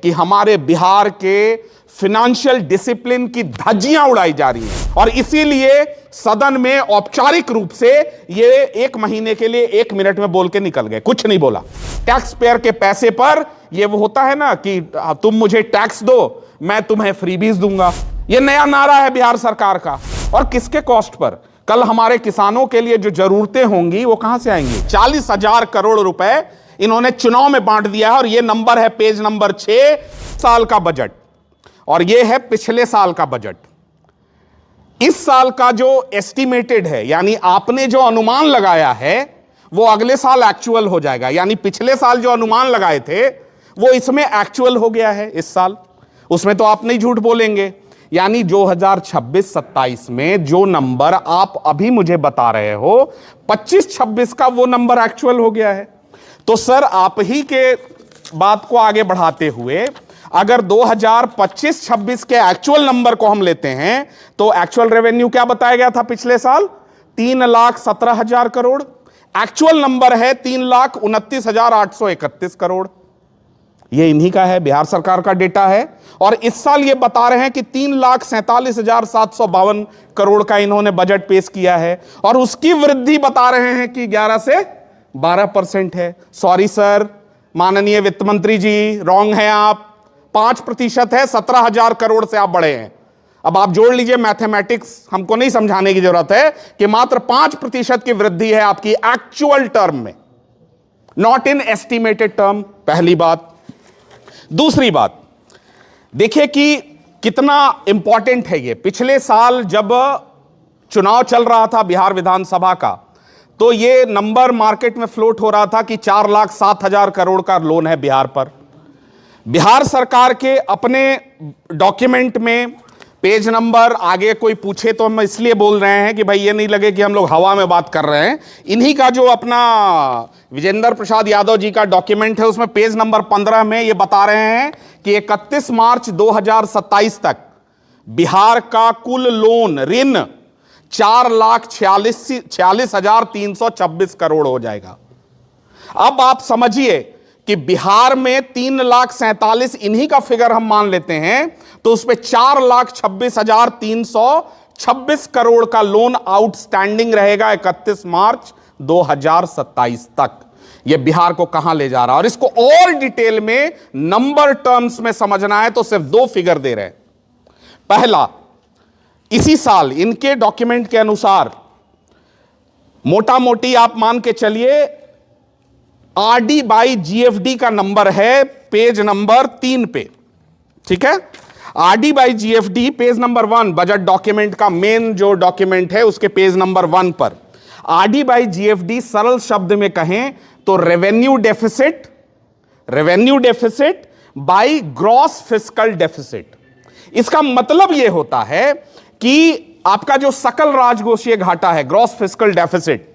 कि हमारे बिहार के फाइनेंशियल डिसिप्लिन की धज्जियां उड़ाई जा रही हैं और इसीलिए सदन में औपचारिक रूप से ये 1 महीने के लिए 1 मिनट में बोल के निकल गए, कुछ नहीं बोला। टैक्स पेयर के पैसे पर ये वो होता है ना कि तुम मुझे टैक्स दो, मैं तुम्हें फ्रीबीज दूंगा। ये नया नारा है बिहार सरकार का। और किसके कॉस्ट पर? कल हमारे किसानों के लिए जो जरूरतें होंगी वो कहां से आएंगी? 40,000 करोड़ रुपए इन्होंने चुनाव में बांट दिया है और ये नंबर है पेज नंबर 6 साल का बजट और ये है पिछले साल का बजट। इस साल का जो एस्टिमेटेड है, यानी आपने जो अनुमान लगाया है वो अगले साल एक्चुअल हो जाएगा। यानी पिछले साल जो अनुमान लगाए थे वो इसमें एक्चुअल हो गया है इस साल। उसमें तो आप नहीं झूठ बोलेंगे। यानी 2026-27 में जो नंबर आप अभी मुझे बता रहे हो 25-26 का वो नंबर एक्चुअल हो गया है। तो सर आप ही के बात को आगे बढ़ाते हुए अगर 2025-26 के एक्चुअल नंबर को हम लेते हैं तो एक्चुअल रेवेन्यू क्या बताया गया था पिछले साल? 3,17,000 करोड़। एक्चुअल नंबर है 3,29,831 करोड़। ये इन्हीं का है, बिहार सरकार का डेटा है। और इस साल ये बता रहे हैं कि 3,47,752 करोड़ का इन्होंने बजट पेश किया है और उसकी वृद्धि बता रहे हैं कि 11 से 12% है। सॉरी सर, माननीय वित्त मंत्री जी, रॉन्ग है आप। 5% है, 17,000 करोड़ से आप बढ़े हैं। अब आप जोड़ लीजिए, मैथमेटिक्स हमको नहीं समझाने की जरूरत है कि मात्र 5% की वृद्धि है आपकी एक्चुअल टर्म में, नॉट इन एस्टिमेटेड टर्म। पहली बात। दूसरी बात देखिए कि कितना इंपॉर्टेंट है ये। पिछले साल जब चुनाव चल रहा था बिहार विधानसभा का तो ये नंबर मार्केट में फ्लोट हो रहा था कि 4,07,000 करोड़ का लोन है बिहार पर। बिहार सरकार के अपने डॉक्यूमेंट में पेज नंबर आगे कोई पूछे तो हम इसलिए बोल रहे हैं कि भाई ये नहीं लगे कि हम लोग हवा में बात कर रहे हैं। इन्हीं का जो अपना विजेंद्र प्रसाद यादव जी का डॉक्यूमेंट है उसमें पेज नंबर 15 में ये बता रहे हैं कि 31 मार्च 2027 तक बिहार का कुल लोन ऋण 4,46,326 करोड़ हो जाएगा। अब आप समझिए कि बिहार में 3,47,000 इन्हीं का फिगर हम मान लेते हैं तो उसमें 4,26,326 करोड़ का लोन आउटस्टैंडिंग रहेगा 31 मार्च 2027 तक। यह बिहार को कहां ले जा रहा है और इसको और डिटेल में नंबर टर्म्स में समझना है तो सिर्फ 2 फिगर दे रहे हैं। पहला, इसी साल इनके डॉक्यूमेंट के अनुसार मोटा मोटी आप मान के चलिए आरडी बाई जीएफडी का नंबर है पेज नंबर 3 पे, ठीक है। RD by GFD page number 1 budget document का मेन जो डॉक्यूमेंट है उसके पेज नंबर 1 पर आरडी बाई जीएफडी सरल शब्द में कहें तो revenue deficit by gross fiscal deficit. इसका मतलब यह होता है कि आपका जो सकल राजकोषीय घाटा है ग्रॉस फिस्कल डेफिसिट,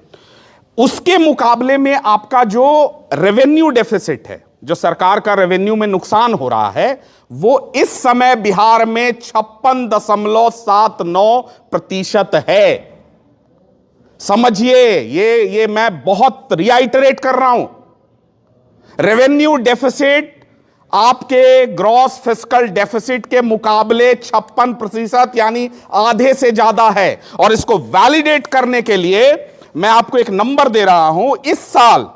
उसके मुकाबले में आपका जो रेवेन्यू डेफिसिट है, जो सरकार का रेवेन्यू में नुकसान हो रहा है, वो इस समय बिहार में 56.79% है। समझिए, ये मैं बहुत रिआइटरेट कर रहा हूं। रेवेन्यू डेफिसिट आपके ग्रॉस फिस्कल डेफिसिट के मुकाबले 56% यानी आधे से ज्यादा है। और इसको वैलिडेट करने के लिए मैं आपको एक नंबर दे रहा हूं। इस साल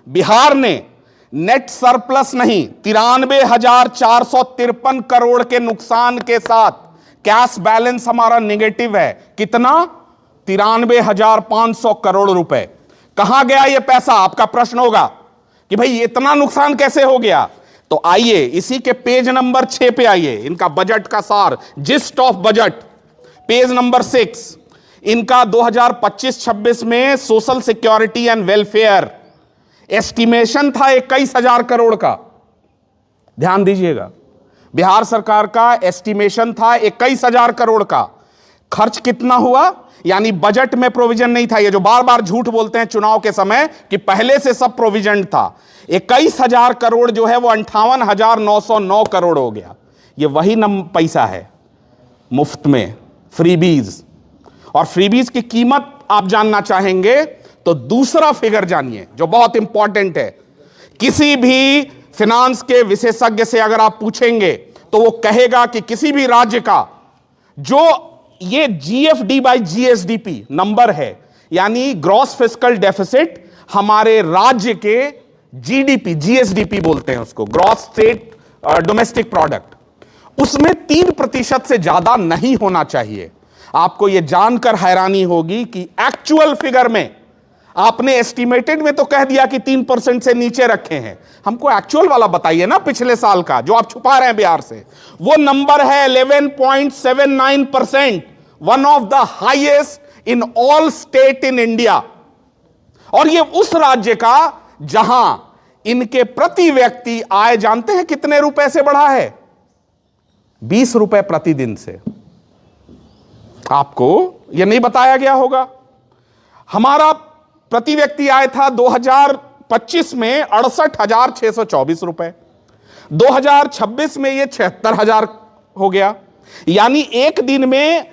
बिहार ने नेट सरप्लस नहीं 93,453 करोड़ के नुकसान के साथ कैश बैलेंस हमारा नेगेटिव है। कितना? 93,500 करोड़ रुपए। कहां गया यह पैसा? आपका प्रश्न होगा कि भाई इतना नुकसान कैसे हो गया। तो आइए इसी के पेज नंबर 6 पे आइए, इनका बजट का सार, gist of budget, page number 6। इनका 2025-26 में social security and welfare estimation था 21,000 करोड़ का। ध्यान दीजिएगा, बिहार सरकार का एस्टिमेशन था 21,000 करोड़ का। खर्च कितना हुआ? यानी बजट में प्रोविजन नहीं था। ये जो बार बार झूठ बोलते हैं चुनाव के समय कि पहले से सब प्रोविजन था, 21,000 करोड़ जो है वो 58,909 करोड़ हो गया। ये वही पैसा है मुफ्त में, फ्रीबीज। और फ्रीबीज की कीमत आप जानना चाहेंगे तो दूसरा फिगर जानिए जो बहुत इंपॉर्टेंट है। किसी भी फिनांस के विशेषज्ञ से अगर आप पूछेंगे तो वो कहेगा कि किसी भी राज्य का जो ये जीएफडी बाई जीएसडीपी नंबर है, यानी ग्रॉस फिस्कल डेफिसिट, हमारे राज्य के जीडीपी, जीएसडीपी बोलते हैं उसको, ग्रॉस स्टेट डोमेस्टिक प्रोडक्ट, उसमें 3% से ज्यादा नहीं होना चाहिए। आपको यह जानकर हैरानी होगी कि एक्चुअल फिगर में आपने एस्टिमेटेड में तो कह दिया कि 3% से नीचे रखे हैं, हमको एक्चुअल वाला बताइए ना, पिछले साल का जो आप छुपा रहे हैं बिहार से। वो नंबर है 11.79%, one of the highest in all state in India. और ये उस राज्य का जहां इनके प्रति व्यक्ति आय जानते हैं कितने रुपए से बढ़ा है? 20 रुपए प्रतिदिन से। आपको यह नहीं बताया गया होगा। हमारा प्रति व्यक्ति आय था 2025 में 68,624 रुपए, 2026 में यह 76,000 हो गया। यानी एक दिन में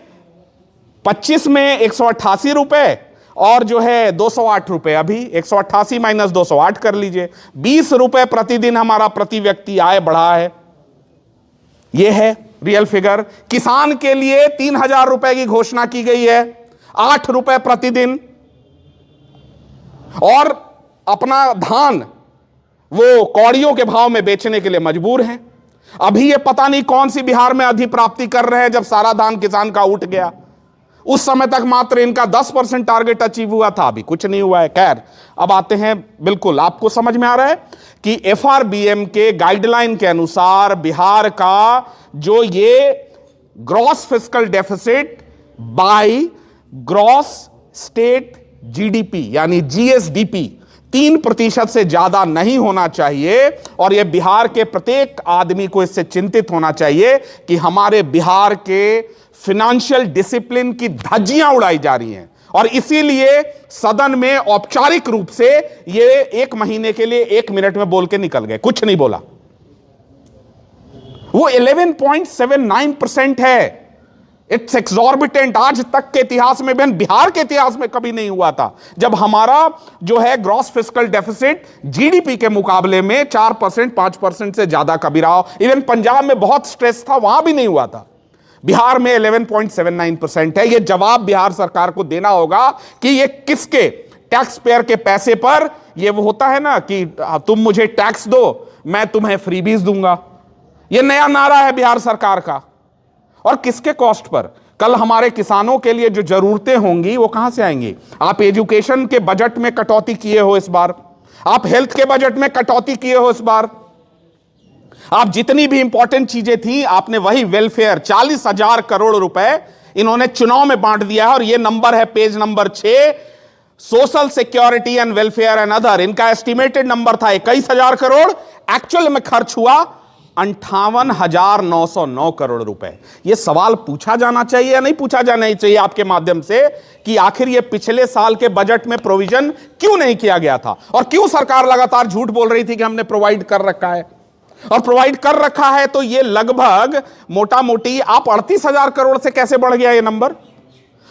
25 में 188 रुपए और जो है 208 रुपए, अभी 188 माइनस 208 कर लीजिए, 20 रुपए प्रतिदिन हमारा प्रति व्यक्ति आय बढ़ा है। यह है रियल फिगर। किसान के लिए 3,000 रुपए की घोषणा की गई है, 8 रुपए प्रतिदिन, और अपना धान वो कौड़ियों के भाव में बेचने के लिए मजबूर हैं। अभी ये पता नहीं कौन सी बिहार में अधिप्राप्ति कर रहे हैं जब सारा धान किसान का उठ गया। उस समय तक मात्र इनका 10% टारगेट अचीव हुआ था, अभी कुछ नहीं हुआ है। खैर, अब आते हैं, बिल्कुल आपको समझ में आ रहा है कि एफआरबीएम के गाइडलाइन के अनुसार बिहार का जो ये gross fiscal deficit by gross state GDP यानी जीएसडीपी 3% से ज्यादा नहीं होना चाहिए। और यह बिहार के प्रत्येक आदमी को इससे चिंतित होना चाहिए कि हमारे बिहार के फिनेंशियल डिसिप्लिन की धज्जियां उड़ाई जा रही हैं। और इसीलिए सदन में औपचारिक रूप से ये 1 महीने के लिए 1 मिनट में बोल के निकल गए, कुछ नहीं बोला। वो 11.79% है। It's exorbitant. आज तक के इतिहास में, बिहार के इतिहास में कभी नहीं हुआ था जब हमारा जो है ग्रॉस फिस्कल डेफिसिट जीडीपी के मुकाबले में 4%, 5% से ज्यादा कभी रहा हो। इवन पंजाब में बहुत स्ट्रेस था, वहां भी नहीं हुआ था। बिहार में 11.79% है। यह जवाब बिहार सरकार को देना होगा कि यह किसके टैक्स पेयर के पैसे पर, यह वो होता है ना कि तुम मुझे टैक्स दो, मैं तुम्हें फ्रीबीज दूंगा। यह नया नारा है बिहार सरकार का। और किसके कॉस्ट पर? कल हमारे किसानों के लिए जो जरूरतें होंगी वो कहां से आएंगी? आप एजुकेशन के बजट में कटौती किए हो इस बार, आप हेल्थ के बजट में कटौती किए हो इस बार, आप जितनी भी इंपॉर्टेंट चीजें थी आपने वही वेलफेयर 40,000 करोड़ रुपए इन्होंने चुनाव में बांट दिया है। और यह नंबर है page number 6, social security and welfare and other. इनका एस्टिमेटेड नंबर था 21,000 करोड़, एक्चुअल में खर्च हुआ 58,909 करोड़ रुपए। यह सवाल पूछा जाना चाहिए या नहीं पूछा जाना चाहिए आपके माध्यम से कि आखिर यह पिछले साल के बजट में प्रोविजन क्यों नहीं किया गया था, और क्यों सरकार लगातार झूठ बोल रही थी कि हमने प्रोवाइड कर रखा है। और प्रोवाइड कर रखा है तो यह लगभग मोटा मोटी आप 38,000 करोड़ से कैसे बढ़ गया यह नंबर?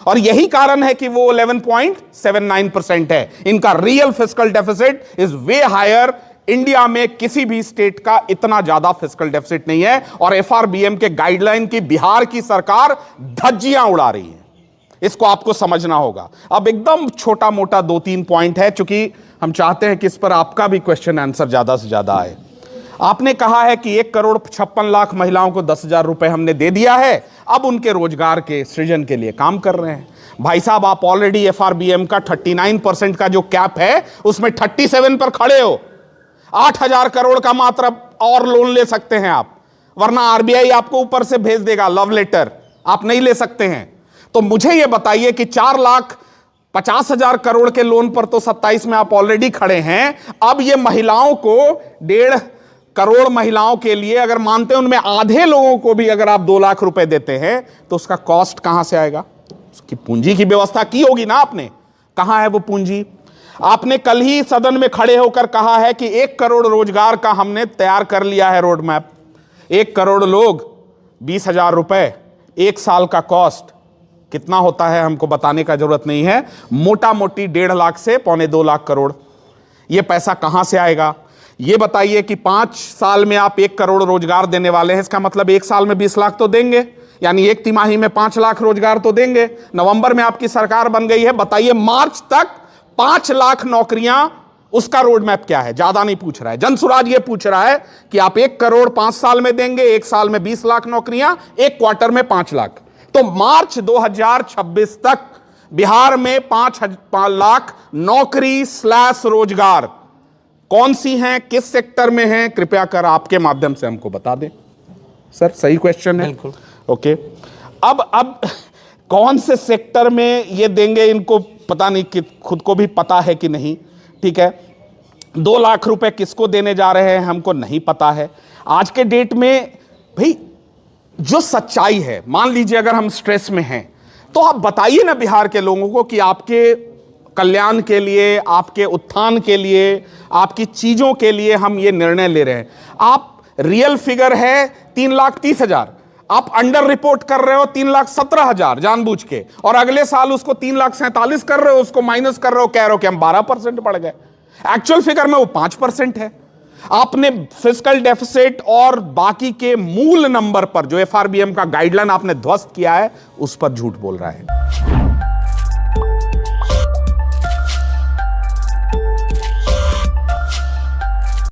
और यही कारण है कि वो 11.79% है। इनका real fiscal deficit is way higher. India में किसी भी स्टेट का इतना ज्यादा फिस्कल डेफिसिट नहीं है। और एफआरबीएम के गाइडलाइन की बिहार की सरकार धज्जियां उड़ा रही है। इसको आपको समझना होगा। अब एकदम छोटा मोटा 2-3 पॉइंट है, चूंकि हम चाहते हैं कि इस पर आपका भी क्वेश्चन आंसर ज्यादा से ज्यादा आए। आपने कहा है कि 1,56,00,000 महिलाओं को 10,000 रुपए हमने दे दिया है, अब उनके रोजगार के सृजन के लिए काम कर रहे हैं। भाई साहब, आप ऑलरेडी एफआरबीएम का 39% का जो कैप है उसमें 37 पर खड़े हो। 8,000 करोड़ का मात्र और लोन ले सकते हैं आप, वरना आरबीआई आपको ऊपर से भेज देगा लव लेटर, आप नहीं ले सकते हैं। तो मुझे यह बताइए कि 4,50,000 करोड़ के लोन पर तो 27 में आप ऑलरेडी खड़े हैं। अब ये महिलाओं को 1.5 करोड़ महिलाओं के लिए अगर मानते हैं उनमें आधे लोगों को भी अगर आप 2 लाख रुपए देते हैं तो उसका कॉस्ट कहां से आएगा? उसकी पूंजी की व्यवस्था की होगी ना आपने। कहां है वो पूंजी? आपने कल ही सदन में खड़े होकर कहा है कि 1 करोड़ रोजगार का हमने तैयार कर लिया है रोड मैप। 1 करोड़ लोग, 20,000 रुपए, 1 साल का कॉस्ट कितना होता है हमको बताने का जरूरत नहीं है। मोटा मोटी 1.5 लाख से 1.25 लाख करोड़। यह पैसा कहां से आएगा? ये बताइए कि 5 साल में आप 1 करोड़ रोजगार देने वाले हैं, इसका मतलब 1 साल में 20 लाख तो देंगे, यानी 1 तिमाही में 5 लाख रोजगार तो देंगे। नवंबर में आपकी सरकार बन गई है, बताइए मार्च तक 5 लाख नौकरियां, उसका रोड मैप क्या है? ज्यादा नहीं पूछ रहा है, जनसुराज ये पूछ रहा है कि आप 1 करोड़ 5 साल में देंगे, 1 साल में 20 लाख नौकरियां, 1 क्वार्टर में 5 लाख। तो मार्च 2026 तक बिहार में 5 लाख नौकरी स्लैश रोजगार कौन सी हैं, किस सेक्टर में हैं, कृपया कर आपके माध्यम से हमको बता दें। सर सही क्वेश्चन है, बिल्कुल ओके। अब कौन से सेक्टर में ये देंगे, इनको पता नहीं कि खुद को भी पता है कि नहीं, ठीक है। 2 लाख रुपए किसको देने जा रहे हैं हमको नहीं पता है। आज के डेट में भाई जो सच्चाई है, मान लीजिए अगर हम स्ट्रेस में हैं तो आप बताइए ना बिहार के लोगों को कि आपके कल्याण के लिए, आपके उत्थान के लिए, आपकी चीजों के लिए हम ये निर्णय ले रहे हैं। आप रियल फिगर है 3,30,000, आप अंडर रिपोर्ट कर रहे हो 3,17,000 जानबूझ के, और अगले साल उसको 3,47,000 कर रहे हो, उसको माइनस कर रहे हो, कह रहे हो कि हम 12% बढ़ गए। एक्चुअल फिगर में वो 5% है। आपने फिस्कल डेफिसिट और बाकी के मूल नंबर पर जो एफआरबीएम का गाइडलाइन आपने ध्वस्त किया है, उस पर झूठ बोल रहा है।